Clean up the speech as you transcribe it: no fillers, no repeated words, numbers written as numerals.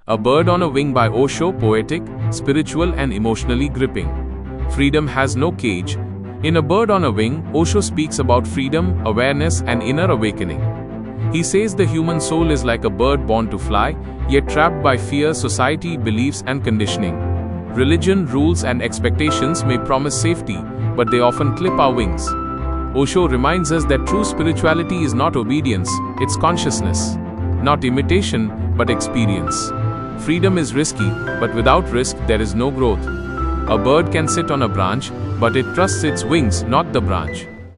A Bird on a Wing by OSHO, poetic, spiritual and emotionally gripping. Freedom has no cage. In A Bird on a Wing, Osho speaks about freedom, awareness and inner awakening. He says the human soul is like a bird born to fly, yet trapped by fear, society, beliefs and conditioning. Religion, rules and expectations may promise safety, but they often clip our wings. Osho reminds us that true spirituality is not obedience, it's consciousness. Not imitation, but experience. Freedom is risky, but without risk there is no growth. A bird can sit on a branch, but it trusts its wings, not the branch.